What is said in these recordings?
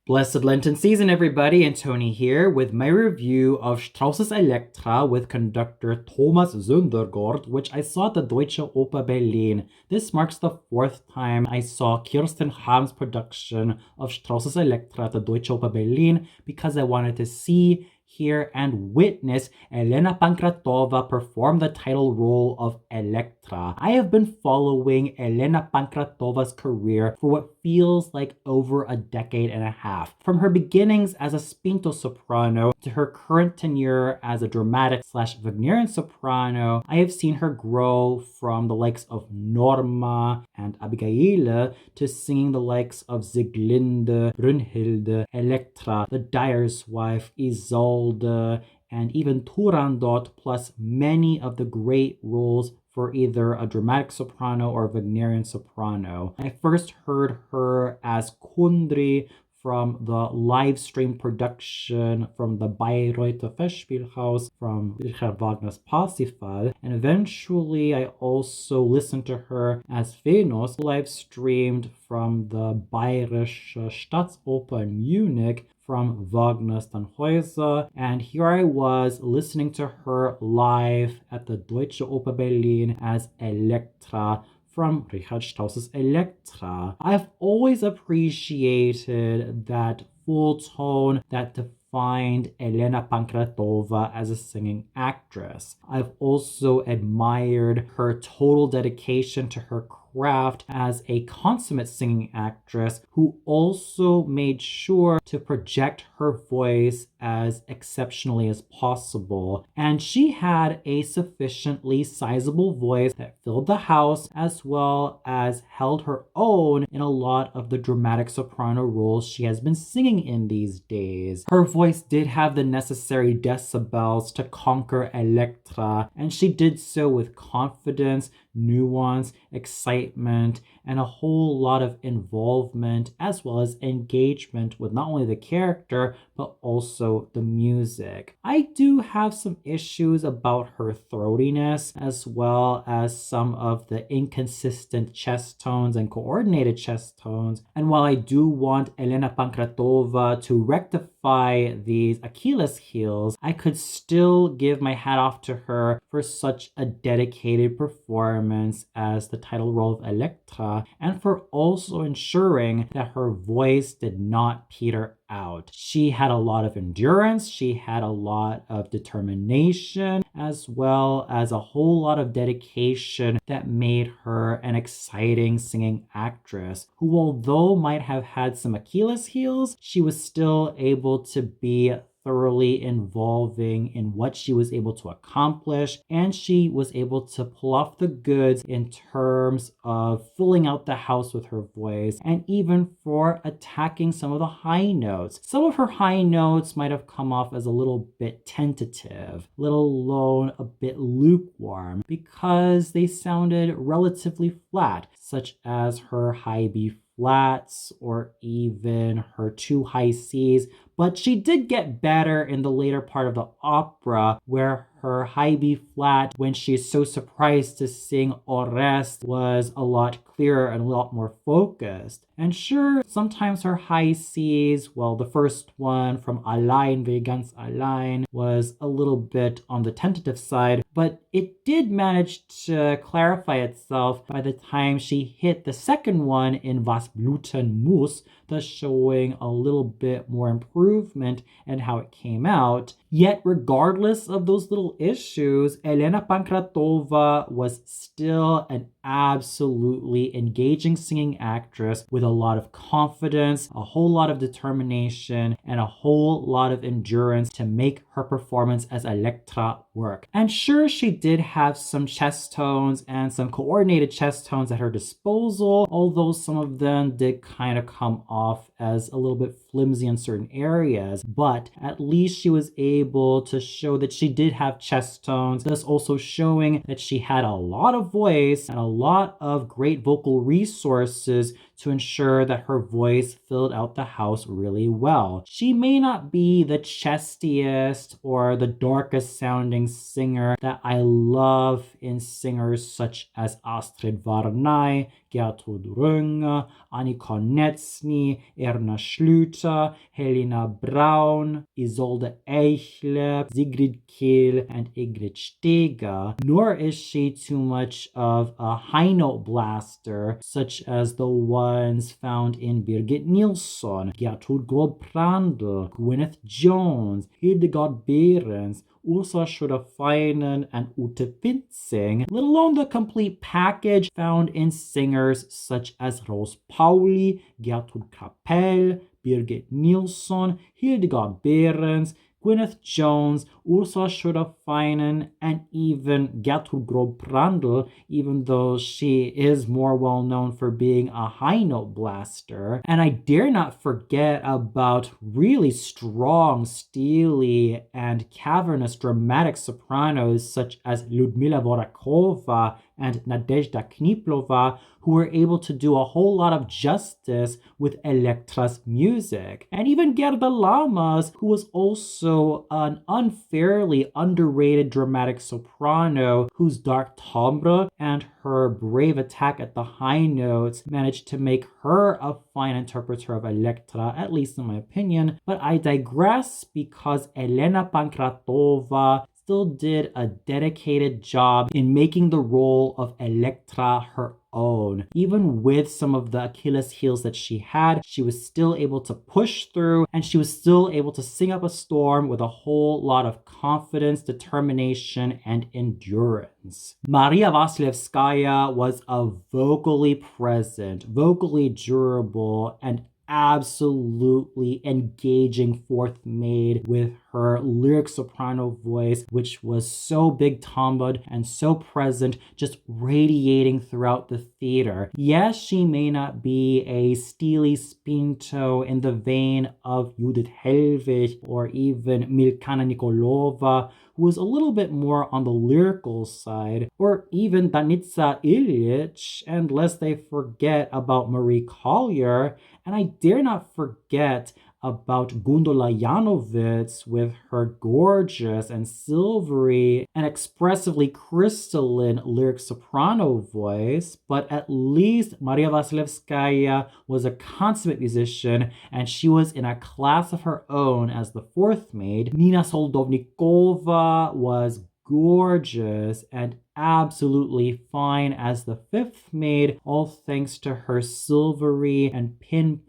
Blessed Lenten season, everybody, and Tony here with my review of Strauss's Elektra with conductor Thomas Zündergaard, which I saw at the Deutsche Oper Berlin. This marks the fourth time I saw Kirsten Ham's production of Strauss's Elektra at the Deutsche Oper Berlin because I wanted to see, hear, and witness Elena Pankratova perform the title role of Elektra. I have been following Elena Pankratova's career for what feels like over a decade and a half. From her beginnings as a spinto soprano to her current tenure as a dramatic/Wagnerian soprano, I have seen her grow from the likes of Norma and Abigail to singing the likes of Sieglinde, Brünnhilde, Elektra, the Dyer's Wife, Isolde, and even Turandot, plus many of the great roles for either a dramatic soprano or Wagnerian soprano. I first heard her as Kundry from the live stream production from the Bayreuther Festspielhaus from Richard Wagner's Parsifal, and eventually I also listened to her as Venus, live streamed from the Bayerische Staatsoper in Munich from Wagner's Tannhäuser, and here I was listening to her live at the Deutsche Oper Berlin as Elektra from Richard Strauss's Elektra. I've always appreciated that full tone that defined Elena Pankratova as a singing actress. I've also admired her total dedication to her craft as a consummate singing actress who also made sure to project her voice as exceptionally as possible. And she had a sufficiently sizable voice that filled the house as well as held her own in a lot of the dramatic soprano roles she has been singing in these days. Her voice did have the necessary decibels to conquer Elektra, and she did so with confidence, nuance, excitement, and a whole lot of involvement as well as engagement with not only the character but also the music. I do have some issues about her throatiness as well as some of the inconsistent chest tones and coordinated chest tones, and while I do want Elena Pankratova to rectify these Achilles heels, I could still give my hat off to her for such a dedicated performance as the title role of Elektra, and for also ensuring that her voice did not peter out. She had a lot of endurance, she had a lot of determination, as well as a whole lot of dedication that made her an exciting singing actress who, although might have had some Achilles heels, she was still able to be thoroughly involving in what she was able to accomplish, and she was able to pull off the goods in terms of filling out the house with her voice, and even for attacking some of the high notes. Some of her high notes might have come off as a little bit tentative, let alone a bit lukewarm, because they sounded relatively flat, such as her high B flats or even her two high Cs, but she did get better in the later part of the opera where her high B flat, when she is so surprised to sing Orest, was a lot clearer and a lot more focused. And sure, sometimes her high Cs, well, the first one from Allein, wie ganz allein, was a little bit on the tentative side, but it did manage to clarify itself by the time she hit the second one in Was bluten muss, thus showing a little bit more improvement in how it came out. Yet, regardless of those little issues, Elena Pankratova was still an absolutely engaging singing actress with a lot of confidence, a whole lot of determination, and a whole lot of endurance to make her performance as Elektra work. And sure, she did have some chest tones and some coordinated chest tones at her disposal, although some of them did kind of come off as a little bit flimsy in certain areas, but at least she was able to show that she did have chest tones, thus also showing that she had a lot of voice and a lot of great vocal resources to ensure that her voice filled out the house really well. She may not be the chestiest or the darkest sounding singer that I love in singers such as Astrid Varnay, Gertrud Runge, Annika Netzny, Erna Schlüter, Helena Braun, Isolde Eichle, Sigrid Kehl, and Ingrid Steger, nor is she too much of a high note blaster such as the ones found in Birgit Nilsson, Gertrud Grob-Prandtl, Gwyneth Jones, Hildegard Behrens, Ursula Schröder-Feinen, and Ute Winzing, let alone the complete package found in singers such as Rose Pauli, Gertrud Kapell, Birgit Nilsson, Hildegard Behrens, Gwyneth Jones, Ursula Schröder-Feinen, and even Gertrud Grob-Prandtl, even though she is more well known for being a high note blaster. And I dare not forget about really strong, steely, and cavernous dramatic sopranos such as Lyudmila Vorakova and Nadezhda Kniplova, who were able to do a whole lot of justice with Elektra's music. And even Gerda Lamas, who was also an unfairly underrated dramatic soprano whose dark timbre and her brave attack at the high notes managed to make her a fine interpreter of Elektra, at least in my opinion. But I digress because Elena Pankratova still did a dedicated job in making the role of Elektra her own. Even with some of the Achilles heels that she had, she was still able to push through, and she was still able to sing up a storm with a whole lot of confidence, determination, and endurance. Maria Vasilevskaya was a vocally present, vocally durable, and absolutely engaging fourth maid with her lyric soprano voice, which was so big timbred and so present, just radiating throughout the theater. Yes, she may not be a steely spinto in the vein of Judith Hellwig or even Milkana Nikolova, who was a little bit more on the lyrical side, or even Danica Illich, and lest they forget about Marie Collier, and I dare not forget about Gundula Janowitz with her gorgeous and silvery and expressively crystalline lyric soprano voice, but at least Maria Vasilevskaya was a consummate musician, and she was in a class of her own as the fourth maid. Nina Soldovnikova was gorgeous and absolutely fine as the fifth maid, all thanks to her silvery and pinpoint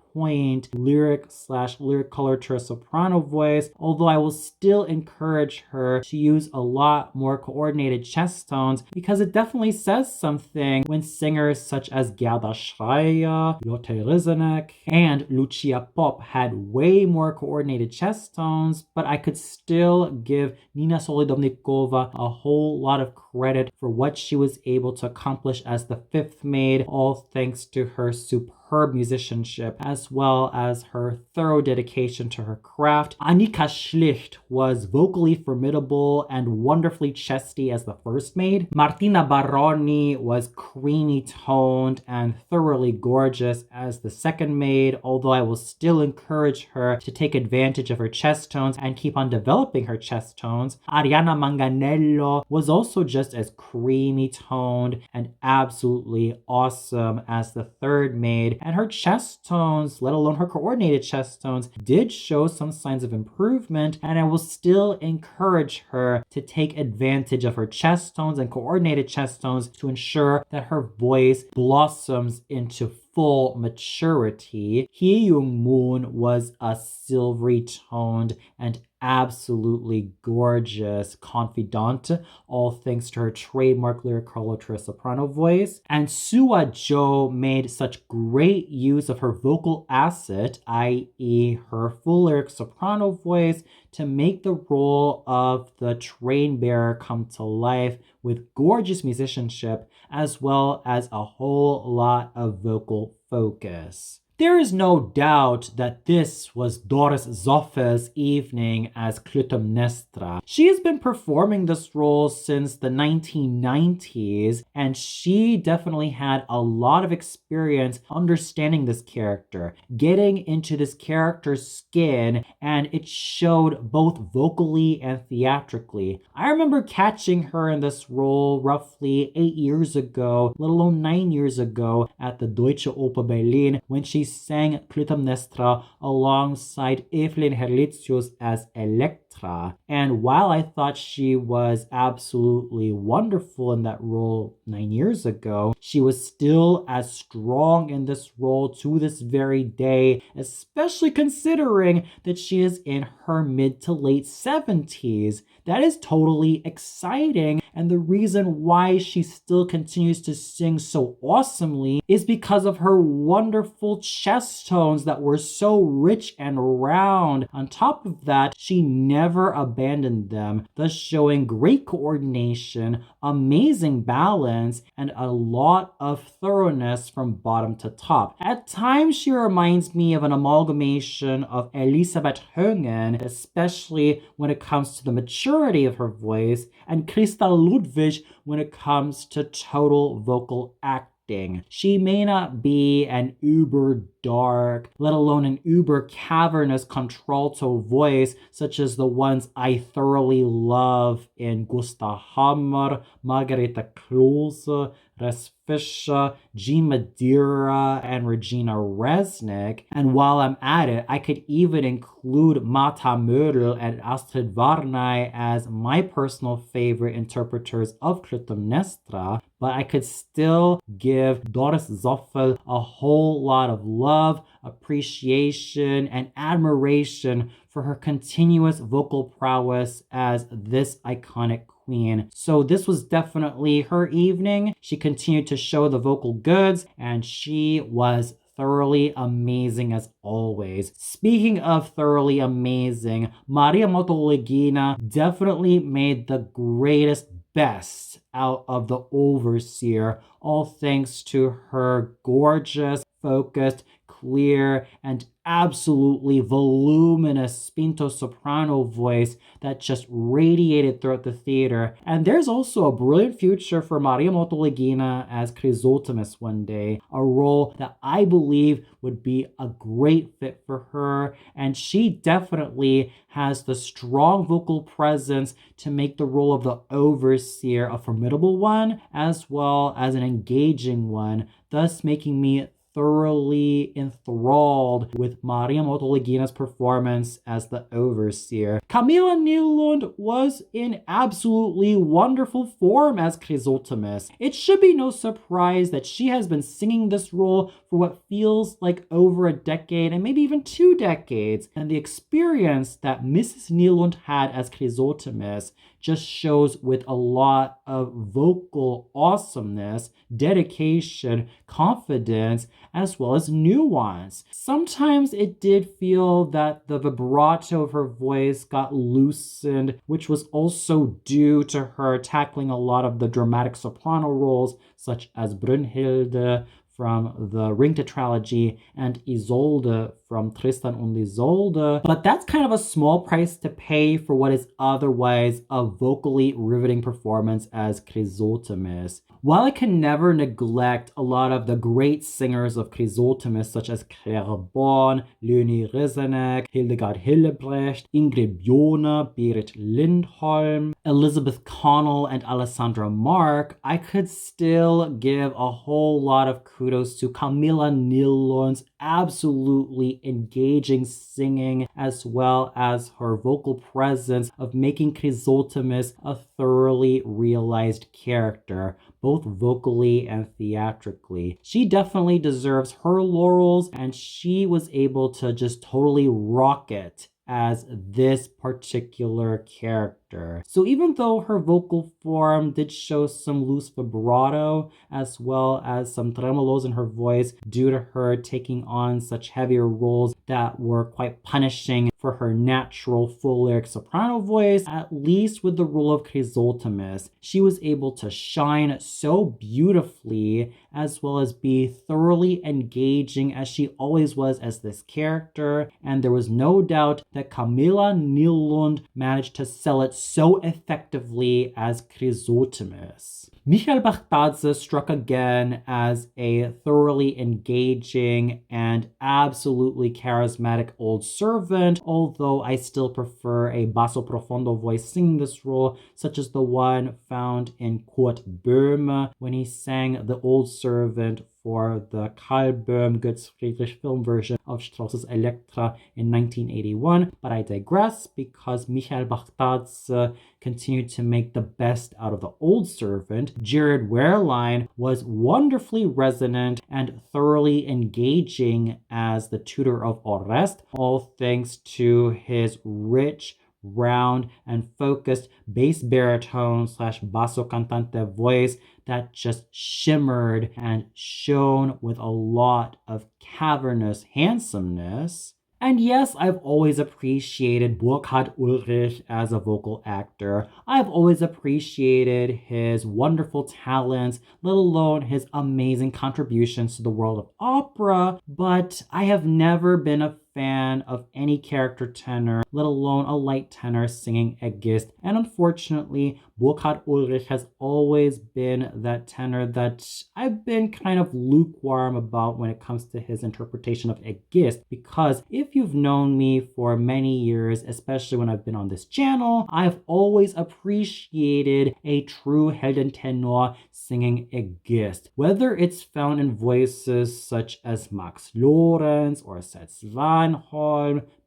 lyric coloratura soprano voice, although I will still encourage her to use a lot more coordinated chest tones because it definitely says something when singers such as Gerda Schreier, Lotte Rizanek, and Lucia Pop had way more coordinated chest tones, but I could still give Nina Solodovnikova a whole lot of credit for what she was able to accomplish as the fifth maid, all thanks to her superb musicianship as well as her thorough dedication to her craft. Annika Schlicht was vocally formidable and wonderfully chesty as the first maid. Martina Baroni was creamy toned and thoroughly gorgeous as the second maid, although I will still encourage her to take advantage of her chest tones and keep on developing her chest tones. Ariana Manganello was also just as creamy toned and absolutely awesome as the third maid, and her chest tones, let alone her coordinated chest tones, did show some signs of improvement, and I will still encourage her to take advantage of her chest tones and coordinated chest tones to ensure that her voice blossoms into full maturity. Hye-Young Moon was a silvery toned and absolutely gorgeous confidante, all thanks to her trademark lyric coloratura soprano voice. And Sua Jo made such great use of her vocal asset, i.e. her full lyric soprano voice, to make the role of the train bearer come to life with gorgeous musicianship as well as a whole lot of vocal focus. There is no doubt that this was Doris Zoffel's evening as Clytemnestra. She has been performing this role since the 1990s, and she definitely had a lot of experience understanding this character, getting into this character's skin, and it showed both vocally and theatrically. I remember catching her in this role roughly 8 years ago, let alone 9 years ago, at the Deutsche Oper Berlin when she sang Clytemnestra alongside Evelyn Herlitzius as Elektra. And while I thought she was absolutely wonderful in that role 9 years ago, she was still as strong in this role to this very day, especially considering that she is in her mid to late 70s. That is totally exciting, and the reason why she still continues to sing so awesomely is because of her wonderful chest tones that were so rich and round. On top of that, she never abandoned them, thus showing great coordination, amazing balance, and a lot of thoroughness from bottom to top. At times, she reminds me of an amalgamation of Elisabeth Högen, especially when it comes to the maturity of her voice, and Christa Ludwig when it comes to total vocal acting. She may not be an uber dark, let alone an uber cavernous contralto voice such as the ones I thoroughly love in Gustav Hammer, Margareta Klose, Res Fischer, G. Madeira, and Regina Resnick. And while I'm at it, I could even include Marta Mödel and Astrid Varnay as my personal favorite interpreters of Clytemnestra, but I could still give Doris Zoffel a whole lot of love, appreciation, and admiration for her continuous vocal prowess as this iconic queen. So this was definitely her evening. She continued to show the vocal goods, and she was thoroughly amazing as always. Speaking of thoroughly amazing, Maria Motolegina definitely made the greatest best out of the overseer, all thanks to her gorgeous, focused, clear, and absolutely voluminous spinto soprano voice that just radiated throughout the theater. And there's also a brilliant future for Maria Motolegina as Chrysothemis one day, a role that I believe would be a great fit for her, and she definitely has the strong vocal presence to make the role of the overseer a formidable one as well as an engaging one, thus making me thoroughly enthralled with Maria Motolegina's performance as the overseer. Camilla Nylund was in absolutely wonderful form as Chrysothemis. It should be no surprise that she has been singing this role for what feels like over a decade and maybe even 2 decades, and the experience that Mrs. Nylund had as Chrysothemis just shows with a lot of vocal awesomeness, dedication, confidence, as well as nuance. Sometimes it did feel that the vibrato of her voice got loosened, which was also due to her tackling a lot of the dramatic soprano roles, such as Brünnhilde from the Ring tetralogy and Isolde from Tristan und Isolde, but that's kind of a small price to pay for what is otherwise a vocally riveting performance as Chrysothemis. While I can never neglect a lot of the great singers of Chrysothemis, such as Claire Born, Leonie Risenek, Hildegard Hillebrecht, Ingrid Bjorne, Berit Lindholm, Elizabeth Connell, and Alessandra Mark, I could still give a whole lot of kudos to Camilla Nylund's absolutely engaging singing, as well as her vocal presence of making Chrysothemis a thoroughly realized character, both vocally and theatrically. She definitely deserves her laurels, and she was able to just totally rock it as this particular character. So even though her vocal form did show some loose vibrato as well as some tremolos in her voice due to her taking on such heavier roles that were quite punishing for her natural full lyric soprano voice, at least with the role of Chrysothemis. She was able to shine so beautifully as well as be thoroughly engaging as she always was as this character, and there was no doubt that Camilla Nylund managed to sell it so effectively as Chrysothemis. Michael Bachtatze struck again as a thoroughly engaging and absolutely charismatic old servant, although I still prefer a basso profondo voice singing this role, such as the one found in Kurt Böhme when he sang the old servant for the Karl Böhm Götz Friedrich film version of Strauss's Elektra in 1981, but I digress because Michael Bachtatze continued to make the best out of the old servant. Jared Wehrlein was wonderfully resonant and thoroughly engaging as the tutor of Orest, all thanks to his rich, round, and focused bass baritone / basso cantante voice that just shimmered and shone with a lot of cavernous handsomeness. And yes, I've always appreciated Burkhard Ulrich as a vocal actor. I've always appreciated his wonderful talents, let alone his amazing contributions to the world of opera, but I have never been a fan of any character tenor, let alone a light tenor singing Aegist. And unfortunately, Burkhard Ulrich has always been that tenor that I've been kind of lukewarm about when it comes to his interpretation of Aegist, because if you've known me for many years, especially when I've been on this channel, I've always appreciated a true Heldentenor singing Aegist. Whether it's found in voices such as Max Lorenz or Seth Svanholm,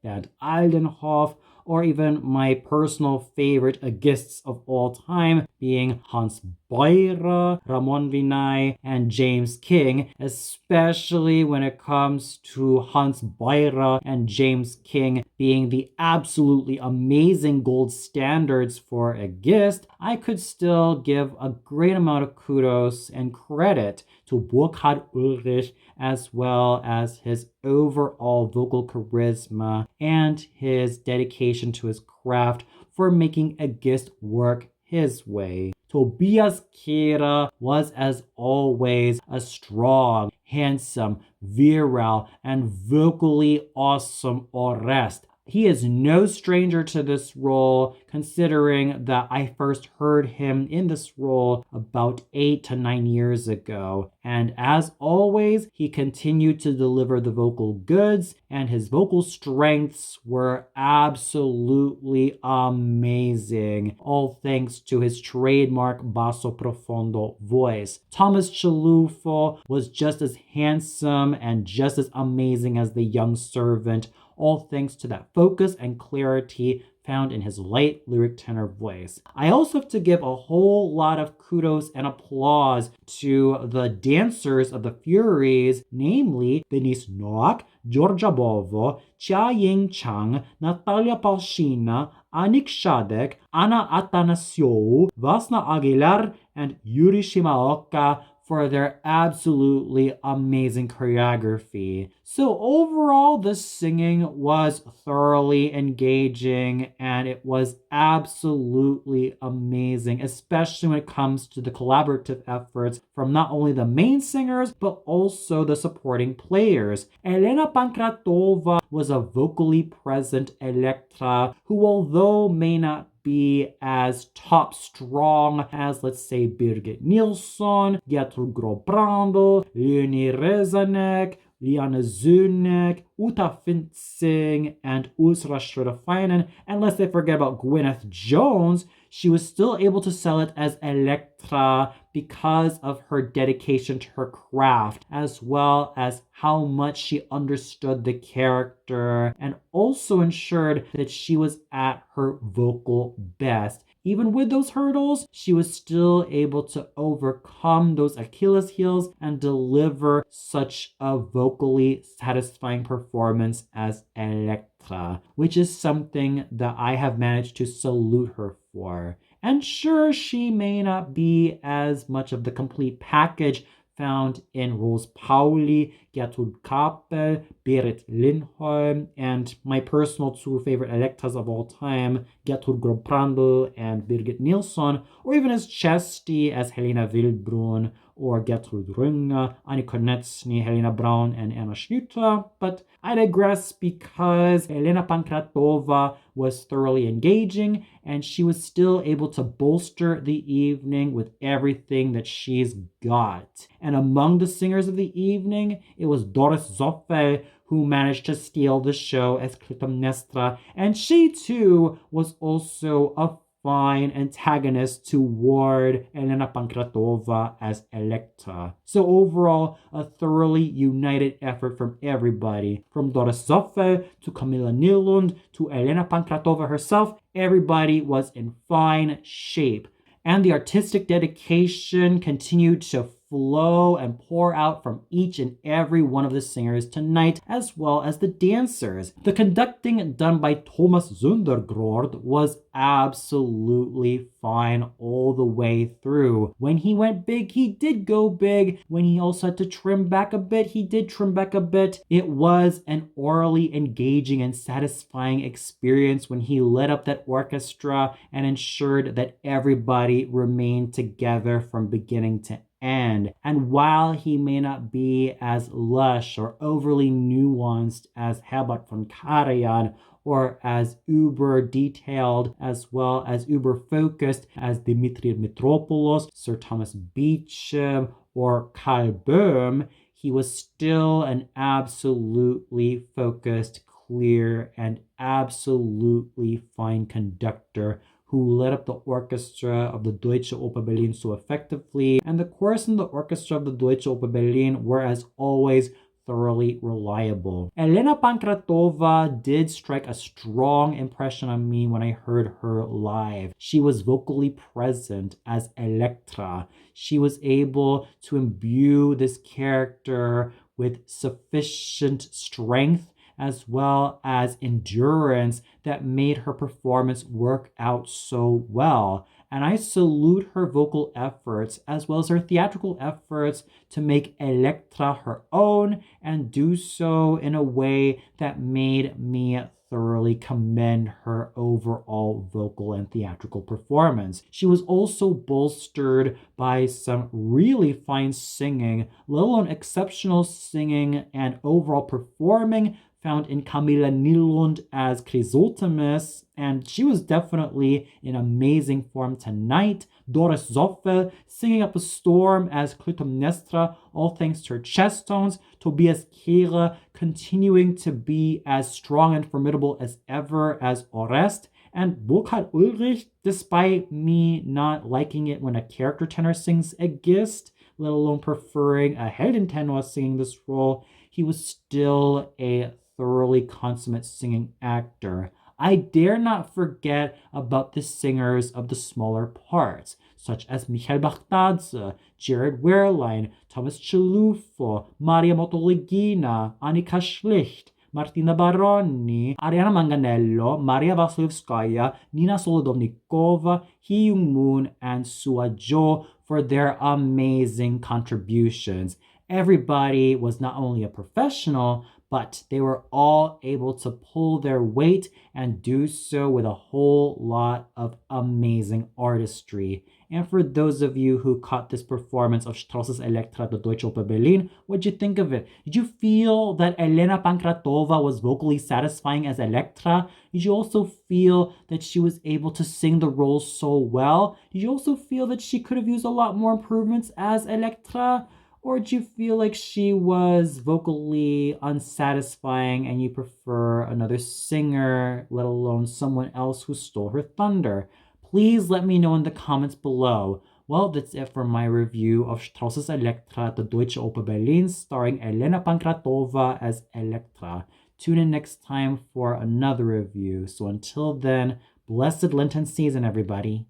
Bernd Aldenhoff, or even my personal favorite Aegists of all time being Hans Beurer, Ramon Vinay, and James King, especially when it comes to Hans Beurer and James King being the absolutely amazing gold standards for Aegist. I could still give a great amount of kudos and credit to Burkhard Ulrich as well as his overall vocal charisma and his dedication to his craft for making Aegist work his way. Tobias Kehrer was, as always, a strong, handsome, virile, and vocally awesome Orest. He is no stranger to this role, considering that I first heard him in this role about 8 to 9 years ago. And as always, he continued to deliver the vocal goods, and his vocal strengths were absolutely amazing, all thanks to his trademark basso profondo voice. Thomas Chalufo was just as handsome and just as amazing as the young servant, all thanks to that focus and clarity found in his light lyric tenor voice. I also have to give a whole lot of kudos and applause to the dancers of the Furies, namely Denise Noack, Georgia Bovo, Chia-Ying Chang, Natalia Palshina, Anik Shadek, Anna Atanasiou, Vasna Aguilar, and Yuri Shimaoka for their absolutely amazing choreography. So overall, the singing was thoroughly engaging and it was absolutely amazing, especially when it comes to the collaborative efforts from not only the main singers, but also the supporting players. Elena Pankratova was a vocally present Elektra who, although may not be as top strong as, let's say, Birgit Nilsson, Gertrud Grobrando, Leonie Rezanek, Liana Zunek, Uta Fintzing, and Ursula Schroeder-Feinen. And lest I forget about Gwyneth Jones, she was still able to sell it as Elektra because of her dedication to her craft, as well as how much she understood the character and also ensured that she was at her vocal best. Even with those hurdles, she was still able to overcome those Achilles heels and deliver such a vocally satisfying performance as Elektra, which is something that I have managed to salute her for. And sure, she may not be as much of the complete package found in Rose Pauli, Gertrud Kapel, Berit Lindholm, and my personal two favorite Elektras of all time, Gertrud Grobbrandl and Birgit Nilsson, or even as chesty as Helena Wildbrunn or Gertrud Runge, Annie Konecny, Helena Braun, and Anna Schlüter. But I digress because Elena Pankratova was thoroughly engaging and she was still able to bolster the evening with everything that she's got. And among the singers of the evening, it was Doris Zoffel who managed to steal the show as Clytemnestra, and she too was also a fine antagonist toward Elena Pankratova as Elektra. So overall, a thoroughly united effort from everybody. From Doris Zoffel to Camilla Nylund to Elena Pankratova herself, everybody was in fine shape. And the artistic dedication continued to flow and pour out from each and every one of the singers tonight, as well as the dancers. The conducting done by Thomas Zundergaard was absolutely fine all the way through. When he went big, he did go big. When he also had to trim back a bit, he did trim back a bit. It was an orally engaging and satisfying experience when he led up that orchestra and ensured that everybody remained together from beginning to end. And while he may not be as lush or overly nuanced as Herbert von Karajan, or as uber detailed as well as uber focused as Dimitri Mitropoulos, Sir Thomas Beecham, or Karl Böhm, he was still an absolutely focused, clear, and absolutely fine conductor who led up the orchestra of the Deutsche Oper Berlin so effectively, and the chorus and the orchestra of the Deutsche Oper Berlin were, as always, thoroughly reliable. Elena Pankratova did strike a strong impression on me when I heard her live. She was vocally present as Elektra. She was able to imbue this character with sufficient strength as well as endurance that made her performance work out so well. And I salute her vocal efforts as well as her theatrical efforts to make Elektra her own and do so in a way that made me thoroughly commend her overall vocal and theatrical performance. She was also bolstered by some really fine singing, let alone exceptional singing and overall performing found in Camilla Nylund as Chrysothemis, and she was definitely in amazing form tonight. Doris Zoffel singing up a storm as Clytemnestra, all thanks to her chest tones. Tobias Kehre continuing to be as strong and formidable as ever as Orest. And Burkhard Ulrich, despite me not liking it when a character tenor sings a Gist, let alone preferring a Heldentenor singing this role, he was still a thoroughly consummate singing actor. I dare not forget about the singers of the smaller parts, such as Michael Bachdadze, Jared Wehrlein, Thomas Chalufo, Maria Motoligina, Annika Schlicht, Martina Baroni, Ariana Manganello, Maria Vasilevskaya, Nina Solodovnikova, Hye-Young Moon, and Sua Jo for their amazing contributions. Everybody was not only a professional, but they were all able to pull their weight and do so with a whole lot of amazing artistry. And for those of you who caught this performance of Strauss's Elektra at the Deutsche Oper Berlin, what'd you think of it? Did you feel that Elena Pankratova was vocally satisfying as Elektra? Did you also feel that she was able to sing the role so well? Did you also feel that she could have used a lot more improvements as Elektra? Or do you feel like she was vocally unsatisfying and you prefer another singer, let alone someone else who stole her thunder? Please let me know in the comments below. Well, that's it for my review of Strauss's Elektra at the Deutsche Oper Berlin, starring Elena Pankratova as Elektra. Tune in next time for another review. So until then, blessed Lenten season, everybody.